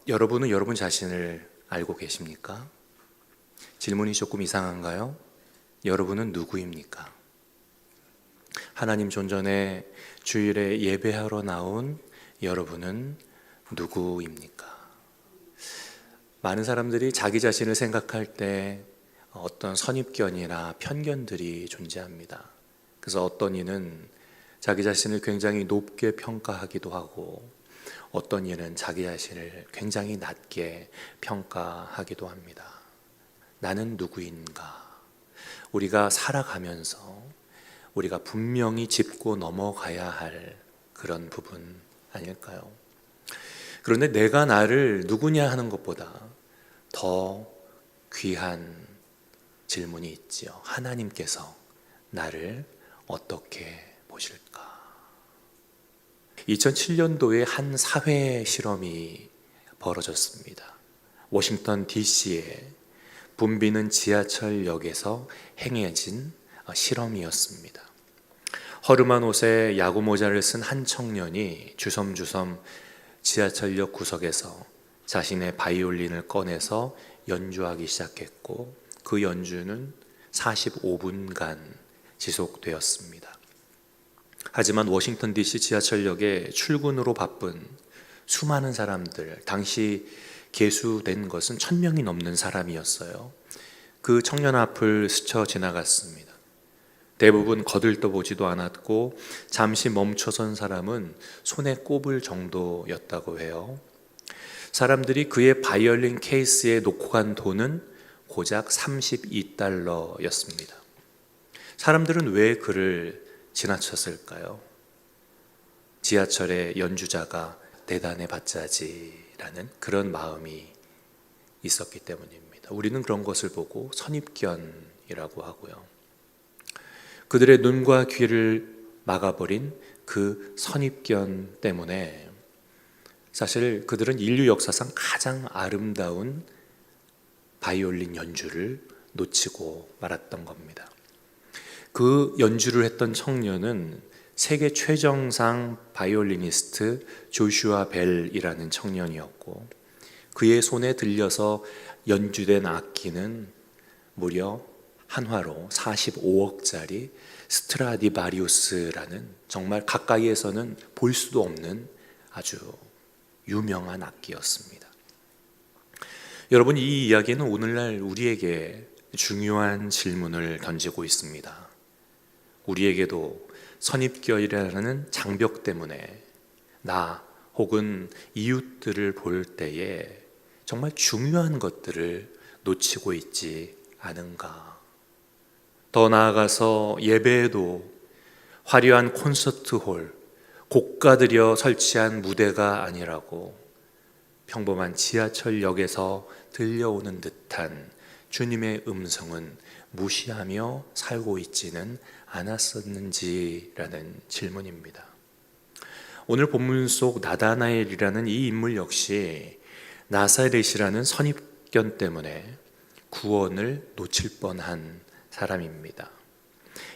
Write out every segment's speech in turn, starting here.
여러분은 여러분 자신을 알고 계십니까? 질문이 조금 이상한가요? 여러분은 누구입니까? 하나님 존전에 주일에 예배하러 나온 여러분은 누구입니까? 많은 사람들이 자기 자신을 생각할 때 어떤 선입견이나 편견들이 존재합니다. 그래서 어떤 이는 자기 자신을 굉장히 높게 평가하기도 하고 어떤 이는 자기 자신을 굉장히 낮게 평가하기도 합니다. 나는 누구인가? 우리가 살아가면서 우리가 분명히 짚고 넘어가야 할 그런 부분 아닐까요? 그런데 내가 나를 누구냐 하는 것보다 더 귀한 질문이 있지요. 하나님께서 나를 어떻게 보실까? 2007년도에 한 사회 실험이 벌어졌습니다. 워싱턴 DC에 붐비는 지하철역에서 행해진 실험이었습니다. 허름한 옷에 야구 모자를 쓴 한 청년이 주섬주섬 지하철역 구석에서 자신의 바이올린을 꺼내서 연주하기 시작했고 그 연주는 45분간 지속되었습니다. 하지만 워싱턴 DC 지하철역에 출근으로 바쁜 수많은 사람들, 당시 계수된 것은 1000명이 넘는 사람이었어요. 그 청년 앞을 스쳐 지나갔습니다. 대부분 거들떠보지도 않았고 잠시 멈춰선 사람은 손에 꼽을 정도였다고 해요. 사람들이 그의 바이올린 케이스에 놓고 간 돈은 고작 $32였습니다. 사람들은 왜 그를 지나쳤을까요? 지하철의 연주자가 대단해 봤자지라는 그런 마음이 있었기 때문입니다. 우리는 그런 것을 보고 선입견이라고 하고요. 그들의 눈과 귀를 막아버린 그 선입견 때문에 사실 그들은 인류 역사상 가장 아름다운 바이올린 연주를 놓치고 말았던 겁니다. 그 연주를 했던 청년은 세계 최정상 바이올리니스트 조슈아 벨이라는 청년이었고 그의 손에 들려서 연주된 악기는 무려 한화로 45억짜리 스트라디바리우스라는 정말 가까이에서는 볼 수도 없는 아주 유명한 악기였습니다. 여러분, 이 이야기는 오늘날 우리에게 중요한 질문을 던지고 있습니다. 우리에게도 선입견이라는 장벽 때문에 나 혹은 이웃들을 볼 때에 정말 중요한 것들을 놓치고 있지 않은가? 더 나아가서 예배에도 화려한 콘서트홀, 고가들여 설치한 무대가 아니라고 평범한 지하철역에서 들려오는 듯한 주님의 음성은 무시하며 살고 있지는 않았었는지라는 질문입니다. 오늘 본문 속 나다나엘이라는 이 인물 역시 나사렛이라는 선입견 때문에 구원을 놓칠 뻔한 사람입니다.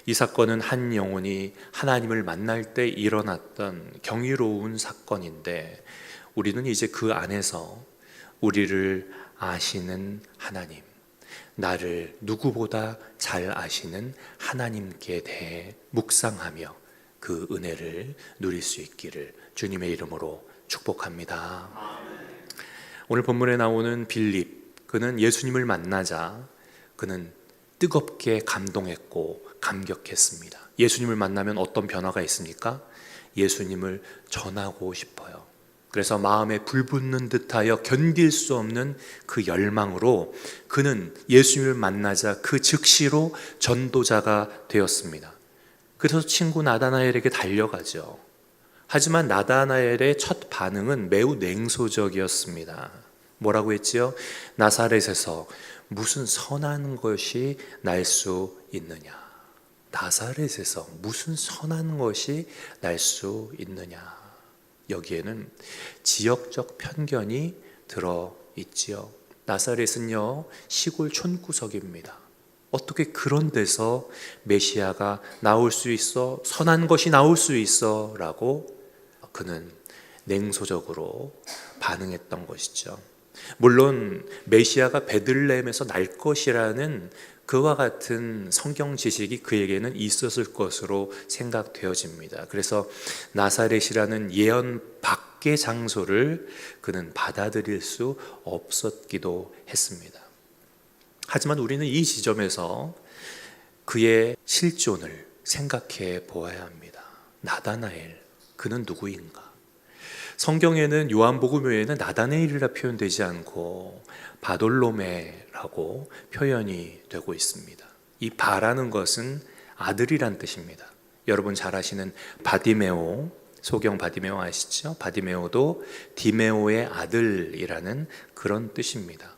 이 사건은 한 영혼이 하나님을 만날 때 일어났던 경이로운 사건인데 우리는 이제 그 안에서 우리를 아시는 하나님, 나를 누구보다 잘 아시는 하나님께 대해 묵상하며 그 은혜를 누릴 수 있기를 주님의 이름으로 축복합니다. 오늘 본문에 나오는 빌립, 그는 예수님을 만나자 그는 뜨겁게 감동했고 감격했습니다. 예수님을 만나면 어떤 변화가 있습니까? 예수님을 전하고 싶어요. 그래서 마음에 불붙는 듯하여 견딜 수 없는 그 열망으로 그는 예수님을 만나자 그 즉시로 전도자가 되었습니다. 그래서 친구 나다나엘에게 달려가죠. 하지만 나다나엘의 첫 반응은 매우 냉소적이었습니다. 뭐라고 했지요? 나사렛에서 무슨 선한 것이 날 수 있느냐? 나사렛에서 무슨 선한 것이 날 수 있느냐? 여기에는 지역적 편견이 들어있지요. 나사렛은요, 시골 촌구석입니다. 어떻게 그런 데서 메시아가 나올 수 있어? 선한 것이 나올 수 있어? 라고 그는 냉소적으로 반응했던 것이죠. 물론 메시아가 베들레헴에서 날 것이라는 그와 같은 성경 지식이 그에게는 있었을 것으로 생각되어집니다. 그래서 나사렛이라는 예언 밖의 장소를 그는 받아들일 수 없었기도 했습니다. 하지만 우리는 이 지점에서 그의 실존을 생각해 보아야 합니다. 나다나엘, 그는 누구인가? 성경에는 요한복음 외에는 나다나엘이라 표현되지 않고 바돌로메라고 표현이 되고 있습니다. 이 바라는 것은 아들이란 뜻입니다. 여러분 잘 아시는 바디메오, 소경 바디메오 아시죠? 바디메오도 디메오의 아들이라는 그런 뜻입니다.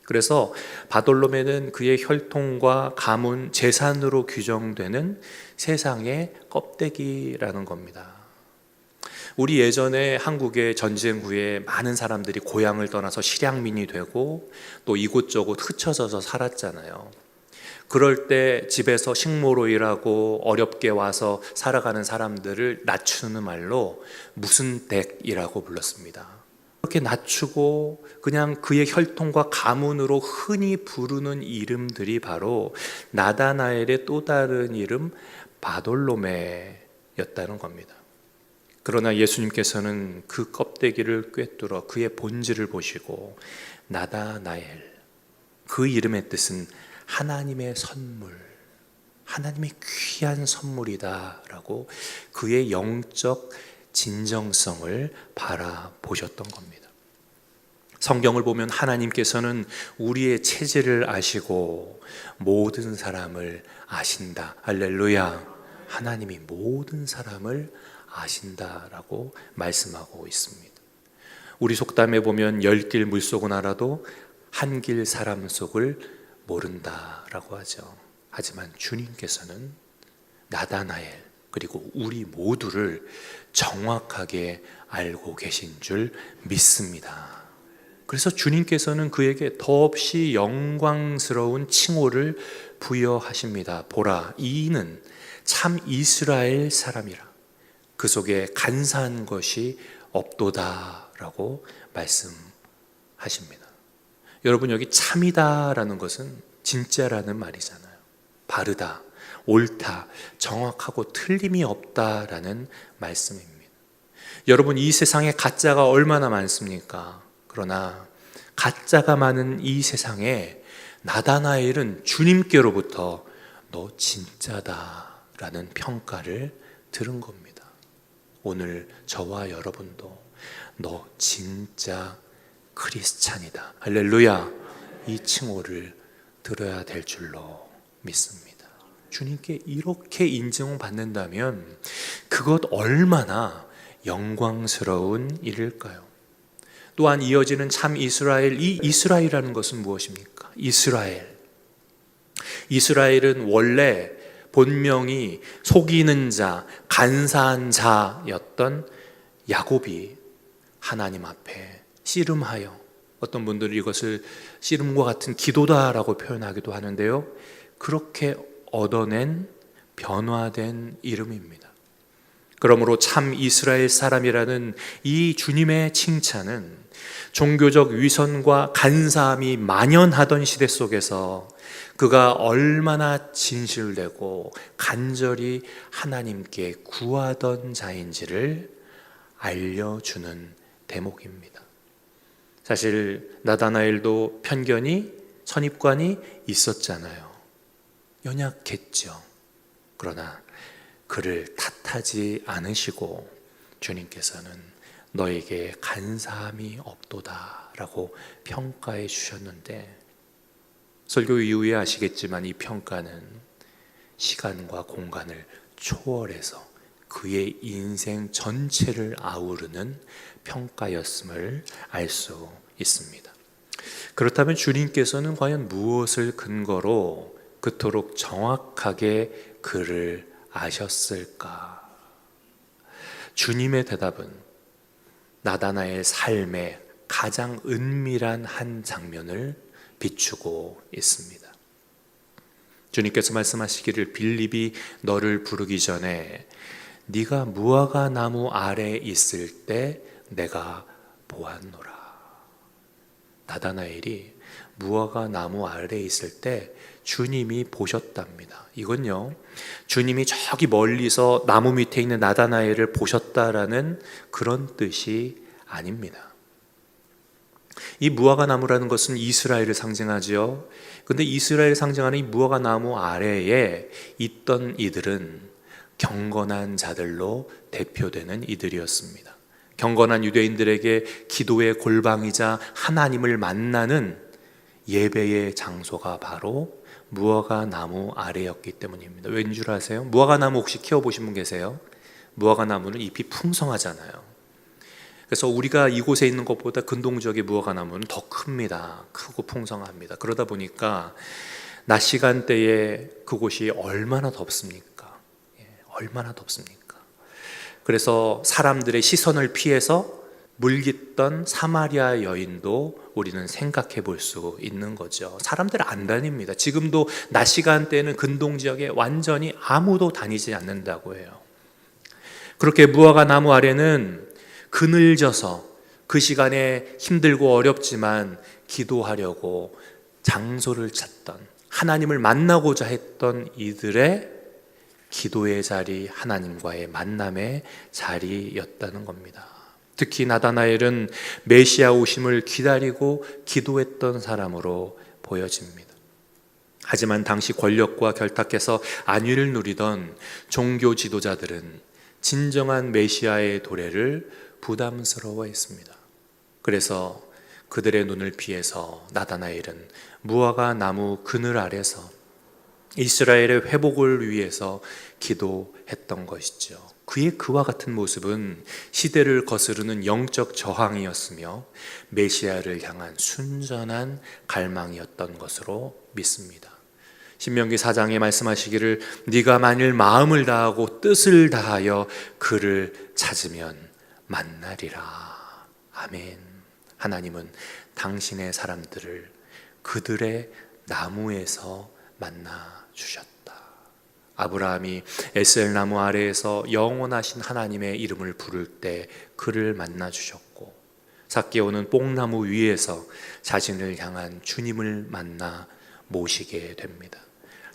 그래서 바돌로메는 그의 혈통과 가문, 재산으로 규정되는 세상의 껍데기라는 겁니다. 우리 예전에 한국의 전쟁 후에 많은 사람들이 고향을 떠나서 실향민이 되고 또 이곳저곳 흩어져서 살았잖아요. 그럴 때 집에서 식모로 일하고 어렵게 와서 살아가는 사람들을 낮추는 말로 무슨 댁이라고 불렀습니다. 그렇게 낮추고 그냥 그의 혈통과 가문으로 흔히 부르는 이름들이 바로 나다나엘의 또 다른 이름 바돌로메였다는 겁니다. 그러나 예수님께서는 그 껍데기를 꿰뚫어 그의 본질을 보시고 나다나엘, 그 이름의 뜻은 하나님의 선물, 하나님의 귀한 선물이다 라고 그의 영적 진정성을 바라보셨던 겁니다. 성경을 보면 하나님께서는 우리의 체질을 아시고 모든 사람을 아신다. 할렐루야. 하나님이 모든 사람을 아신다라고 말씀하고 있습니다. 우리 속담에 보면 10길 물속은 알아도 한 길 사람 속을 모른다라고 하죠. 하지만 주님께서는 나다나엘 그리고 우리 모두를 정확하게 알고 계신 줄 믿습니다. 그래서 주님께서는 그에게 더없이 영광스러운 칭호를 부여하십니다. 보라, 이는 참 이스라엘 사람이라. 그 속에 간사한 것이 없도다라고 말씀하십니다. 여러분, 여기 참이다라는 것은 진짜라는 말이잖아요. 바르다, 옳다, 정확하고 틀림이 없다라는 말씀입니다. 여러분, 이 세상에 가짜가 얼마나 많습니까? 그러나 가짜가 많은 이 세상에 나다나엘은 주님께로부터 너 진짜다라는 평가를 들은 겁니다. 오늘 저와 여러분도 너 진짜 크리스찬이다, 할렐루야, 이 칭호를 들어야 될 줄로 믿습니다. 주님께 이렇게 인정받는다면 그것 얼마나 영광스러운 일일까요? 또한 이어지는 참 이스라엘, 이 이스라엘이라는 것은 무엇입니까? 이스라엘은 원래 본명이 속이는 자, 간사한 자였던 야곱이 하나님 앞에 씨름하여, 어떤 분들은 이것을 씨름과 같은 기도다라고 표현하기도 하는데요, 그렇게 얻어낸 변화된 이름입니다. 그러므로 참 이스라엘 사람이라는 이 주님의 칭찬은 종교적 위선과 간사함이 만연하던 시대 속에서 그가 얼마나 진실되고 간절히 하나님께 구하던 자인지를 알려주는 대목입니다. 사실 나다나엘도 편견이, 선입관이 있었잖아요. 연약했죠. 그러나 그를 탓하지 않으시고 주님께서는 너에게 간사함이 없도다 라고 평가해 주셨는데, 설교 이후에 아시겠지만 이 평가는 시간과 공간을 초월해서 그의 인생 전체를 아우르는 평가였음을 알 수 있습니다. 그렇다면 주님께서는 과연 무엇을 근거로 그토록 정확하게 그를 아셨을까? 주님의 대답은 나다나엘 삶의 가장 은밀한 한 장면을 비추고 있습니다. 주님께서 말씀하시기를 빌립이 너를 부르기 전에 네가 무화과 나무 아래 있을 때 내가 보았노라. 나다나엘이 무화과 나무 아래에 있을 때 주님이 보셨답니다. 이건요, 주님이 저기 멀리서 나무 밑에 있는 나다나엘을 보셨다라는 그런 뜻이 아닙니다. 이 무화과 나무라는 것은 이스라엘을 상징하지요. 근데 이스라엘을 상징하는 이 무화과 나무 아래에 있던 이들은 경건한 자들로 대표되는 이들이었습니다. 경건한 유대인들에게 기도의 골방이자 하나님을 만나는 예배의 장소가 바로 무화과 나무 아래였기 때문입니다. 왠 줄 아세요? 무화과 나무 혹시 키워보신 분 계세요? 무화과 나무는 잎이 풍성하잖아요. 그래서 우리가 이곳에 있는 것보다 근동 지역의 무화과 나무는 더 큽니다. 크고 풍성합니다. 그러다 보니까 낮 시간대에 그곳이 얼마나 덥습니까? 얼마나 덥습니까? 그래서 사람들의 시선을 피해서 물깃던 사마리아 여인도 우리는 생각해 볼 수 있는 거죠. 사람들 안 다닙니다. 지금도 낮 시간대에는 근동 지역에 완전히 아무도 다니지 않는다고 해요. 그렇게 무화과 나무 아래는 그늘져서 그 시간에 힘들고 어렵지만 기도하려고 장소를 찾던, 하나님을 만나고자 했던 이들의 기도의 자리, 하나님과의 만남의 자리였다는 겁니다. 특히 나다나엘은 메시아 오심을 기다리고 기도했던 사람으로 보여집니다. 하지만 당시 권력과 결탁해서 안위를 누리던 종교 지도자들은 진정한 메시아의 도래를 부담스러워했습니다. 그래서 그들의 눈을 피해서 나다나엘은 무화과 나무 그늘 아래서 이스라엘의 회복을 위해서 기도했던 것이죠. 그의 그와 같은 모습은 시대를 거스르는 영적 저항이었으며 메시아를 향한 순전한 갈망이었던 것으로 믿습니다. 신명기 4장에 말씀하시기를 네가 만일 마음을 다하고 뜻을 다하여 그를 찾으면 만나리라. 아멘. 하나님은 당신의 사람들을 그들의 나무에서 만나 주셨다. 아브라함이 에셀 나무 아래에서 영원하신 하나님의 이름을 부를 때 그를 만나 주셨고, 삭개오는 뽕나무 위에서 자신을 향한 주님을 만나 모시게 됩니다.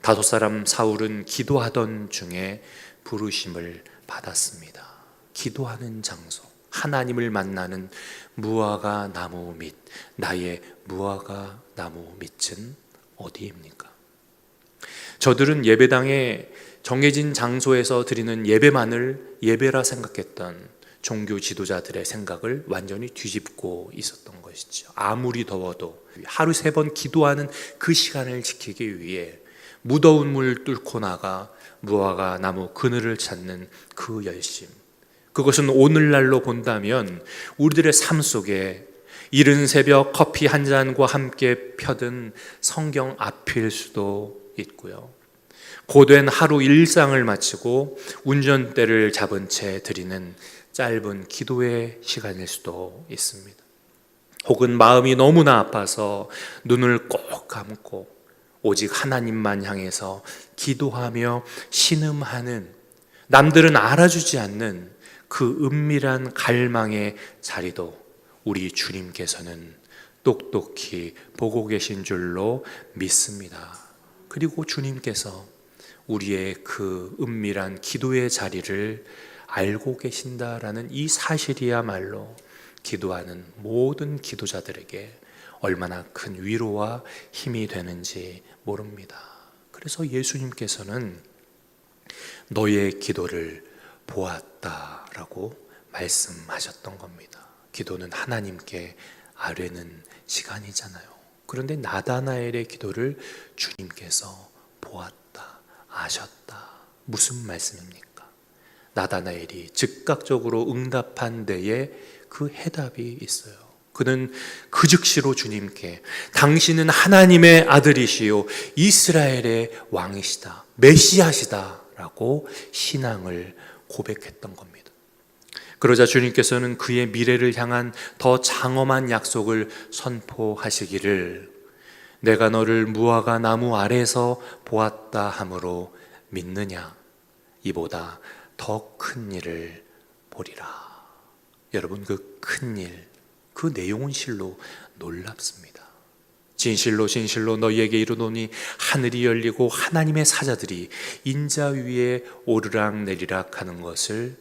다섯 사람 사울은 기도하던 중에 부르심을 받았습니다. 기도하는 장소, 하나님을 만나는 무화과 나무 밑, 나의 무화과 나무 밑은 어디입니까? 저들은 예배당에 정해진 장소에서 드리는 예배만을 예배라 생각했던 종교 지도자들의 생각을 완전히 뒤집고 있었던 것이죠. 아무리 더워도 하루 3번 기도하는 그 시간을 지키기 위해 무더운 물 뚫고 나가 무화과 나무 그늘을 찾는 그 열심, 그것은 오늘날로 본다면 우리들의 삶 속에 이른 새벽 커피 한 잔과 함께 펴든 성경 앞일 수도 있고요, 고된 하루 일상을 마치고 운전대를 잡은 채 드리는 짧은 기도의 시간일 수도 있습니다. 혹은 마음이 너무나 아파서 눈을 꼭 감고 오직 하나님만 향해서 기도하며 신음하는, 남들은 알아주지 않는 그 은밀한 갈망의 자리도 우리 주님께서는 똑똑히 보고 계신 줄로 믿습니다. 그리고 주님께서 우리의 그 은밀한 기도의 자리를 알고 계신다라는 이 사실이야말로 기도하는 모든 기도자들에게 얼마나 큰 위로와 힘이 되는지 모릅니다. 그래서 예수님께서는 너의 기도를 보았다라고 말씀하셨던 겁니다. 기도는 하나님께 아뢰는 시간이잖아요. 그런데 나다나엘의 기도를 주님께서 보았다, 아셨다. 무슨 말씀입니까? 나다나엘이 즉각적으로 응답한 데에 그 해답이 있어요. 그는 그 즉시로 주님께 당신은 하나님의 아들이시요 이스라엘의 왕이시다, 메시아시다 라고 신앙을 고백했던 겁니다. 그러자 주님께서는 그의 미래를 향한 더 장엄한 약속을 선포하시기를 내가 너를 무화과 나무 아래서 보았다 함으로 믿느냐? 이보다 더 큰 일을 보리라. 여러분, 그 큰일, 그 내용은 실로 놀랍습니다. 진실로 진실로 너희에게 이르노니 하늘이 열리고 하나님의 사자들이 인자 위에 오르락 내리락 하는 것을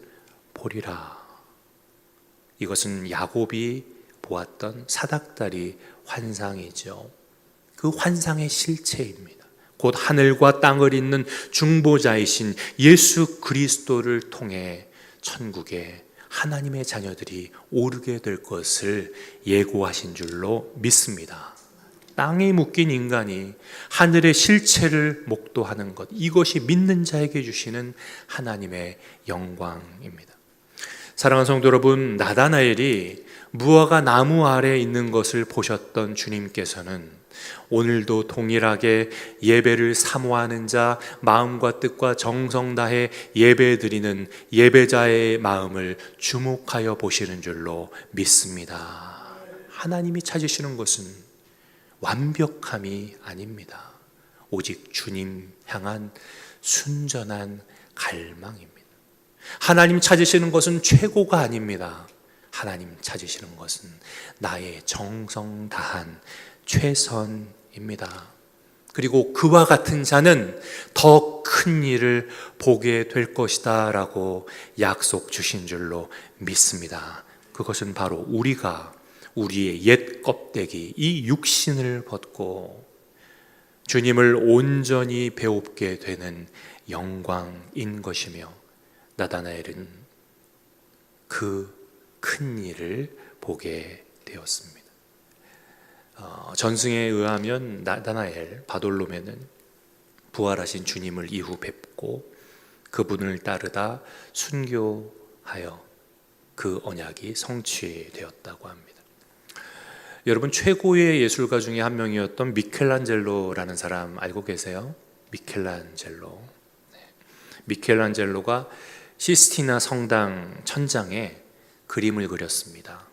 보리라. 이것은 야곱이 보았던 사닥다리 환상이죠. 그 환상의 실체입니다. 곧 하늘과 땅을 잇는 중보자이신 예수 그리스도를 통해 천국에 하나님의 자녀들이 오르게 될 것을 예고하신 줄로 믿습니다. 땅에 묶인 인간이 하늘의 실체를 목도하는 것, 이것이 믿는 자에게 주시는 하나님의 영광입니다. 사랑하는 성도 여러분, 나다나엘이 무화과 나무 아래에 있는 것을 보셨던 주님께서는 오늘도 동일하게 예배를 사모하는 자, 마음과 뜻과 정성 다해 예배드리는 예배자의 마음을 주목하여 보시는 줄로 믿습니다. 하나님이 찾으시는 것은 완벽함이 아닙니다. 오직 주님 향한 순전한 갈망입니다. 하나님 찾으시는 것은 최고가 아닙니다. 하나님 찾으시는 것은 나의 정성 다한 최선입니다. 그리고 그와 같은 자는 더 큰 일을 보게 될 것이다 라고 약속 주신 줄로 믿습니다. 그것은 바로 우리가 우리의 옛 껍데기, 이 육신을 벗고 주님을 온전히 배웁게 되는 영광인 것이며, 나다나엘은 그 큰 일을 보게 되었습니다. 전승에 의하면 나다나엘, 바돌로메는 부활하신 주님을 이후 뵙고 그분을 따르다 순교하여 그 언약이 성취되었다고 합니다. 여러분, 최고의 예술가 중에 한 명이었던 미켈란젤로라는 사람 알고 계세요? 미켈란젤로. 미켈란젤로가 시스티나 성당 천장에 그림을 그렸습니다.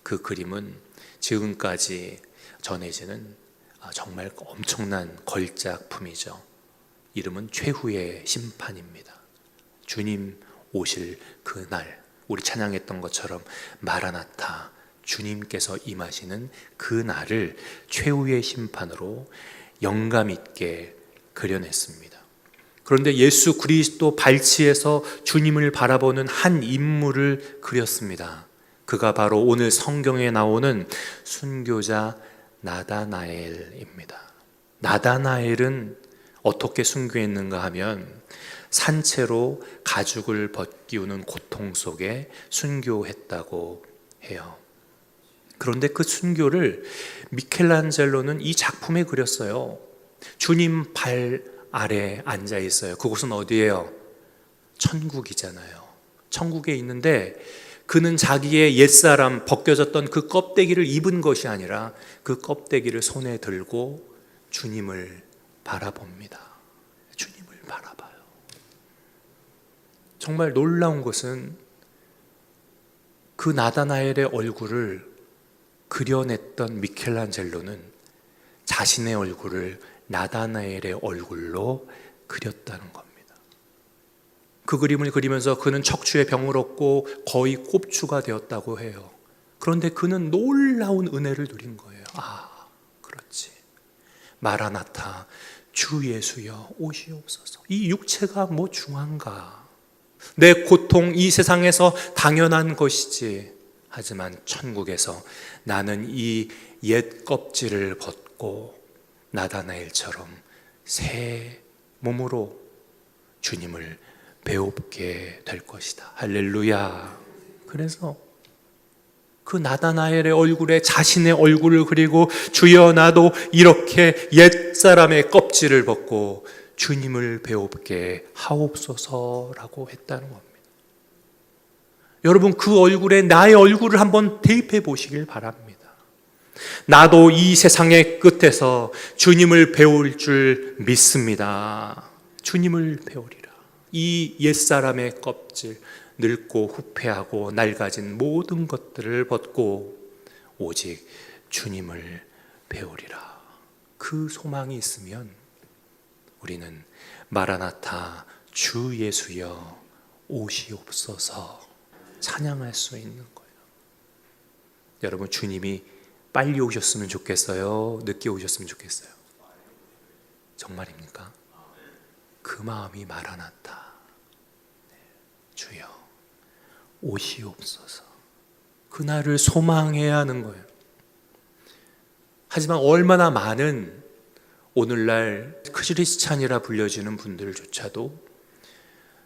그 그림은 지금까지 전해지는 정말 엄청난 걸작품이죠. 이름은 최후의 심판입니다. 주님 오실 그날, 우리 찬양했던 것처럼 마라나타, 주님께서 임하시는 그날을 최후의 심판으로 영감 있게 그려냈습니다. 그런데 예수 그리스도 발치에서 주님을 바라보는 한 인물을 그렸습니다. 그가 바로 오늘 성경에 나오는 순교자 나다나엘입니다. 나다나엘은 어떻게 순교했는가 하면 산채로 가죽을 벗기우는 고통 속에 순교했다고 해요. 그런데 그 순교를 미켈란젤로는 이 작품에 그렸어요. 주님 발 아래 앉아 있어요. 그곳은 어디예요? 천국이잖아요. 천국에 있는데 그는 자기의 옛사람 벗겨졌던 그 껍데기를 입은 것이 아니라 그 껍데기를 손에 들고 주님을 바라봅니다. 주님을 바라봐요. 정말 놀라운 것은 그 나다나엘의 얼굴을 그려냈던 미켈란젤로는 자신의 얼굴을 나다나엘의 얼굴로 그렸다는 겁니다. 그 그림을 그리면서 그는 척추에 병을 얻고 거의 꼽추가 되었다고 해요. 그런데 그는 놀라운 은혜를 누린 거예요. 그렇지. 마라나타, 주 예수여 오시옵소서. 이 육체가 뭐 중한가? 내 고통 이 세상에서 당연한 것이지. 하지만 천국에서 나는 이 옛 껍질을 벗고 나다나엘처럼 새 몸으로 주님을 배웁게 될 것이다. 할렐루야. 그래서 그 나다나엘의 얼굴에 자신의 얼굴을 그리고 주여 나도 이렇게 옛사람의 껍질을 벗고 주님을 배웁게 하옵소서라고 했다는 겁니다. 여러분, 그 얼굴에 나의 얼굴을 한번 대입해 보시길 바랍니다. 나도 이 세상의 끝에서 주님을 배울 줄 믿습니다. 주님을 배우리라. 이 옛사람의 껍질, 늙고 후패하고 낡아진 모든 것들을 벗고 오직 주님을 배우리라. 그 소망이 있으면 우리는 마라나타, 주 예수여 오시옵소서 찬양할 수 있는 거예요. 여러분, 주님이 빨리 오셨으면 좋겠어요? 늦게 오셨으면 좋겠어요? 정말입니까? 그 마음이 마라나타. 주여 오시옵소서. 그날을 소망해야 하는 거예요. 하지만 얼마나 많은 오늘날 크리스찬이라 불려지는 분들조차도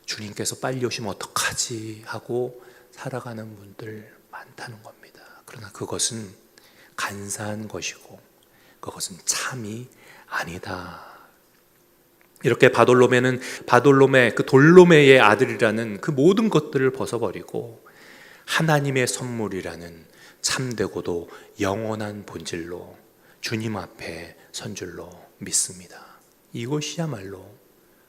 주님께서 빨리 오시면 어떡하지 하고 살아가는 분들 많다는 겁니다. 그러나 그것은 간사한 것이고 그것은 참이 아니다. 이렇게 바돌로메 그 돌로메의 아들이라는 그 모든 것들을 벗어버리고 하나님의 선물이라는 참되고도 영원한 본질로 주님 앞에 선 줄로 믿습니다. 이것이야말로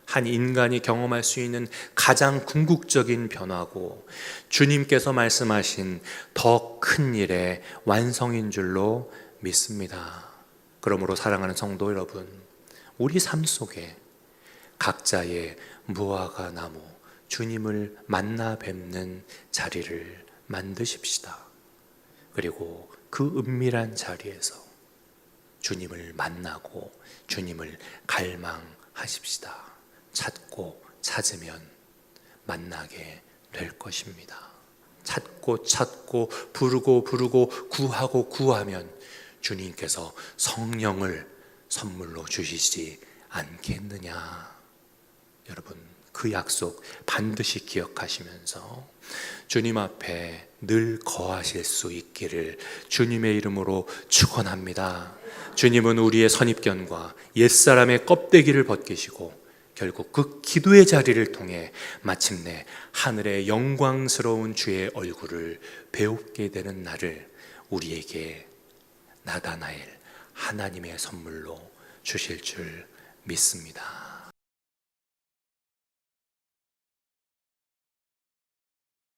한 인간이 경험할 수 있는 가장 궁극적인 변화고 주님께서 말씀하신 더 큰 일의 완성인 줄로 믿습니다. 그러므로 사랑하는 성도 여러분, 우리 삶 속에 각자의 무화과 나무 주님을 만나 뵙는 자리를 만드십시다. 그리고 그 은밀한 자리에서 주님을 만나고 주님을 갈망하십시다. 찾고 찾으면 만나게 될 것입니다. 찾고 찾고 부르고 부르고 구하고 구하면 주님께서 성령을 선물로 주시지 않겠느냐. 여러분, 그 약속 반드시 기억하시면서 주님 앞에 늘 거하실 수 있기를 주님의 이름으로 축원합니다. 주님은 우리의 선입견과 옛사람의 껍데기를 벗기시고 결국 그 기도의 자리를 통해 마침내 하늘의 영광스러운 주의 얼굴을 배우게 되는 날을 우리에게 나다나엘 하나님의 선물로 주실 줄 믿습니다.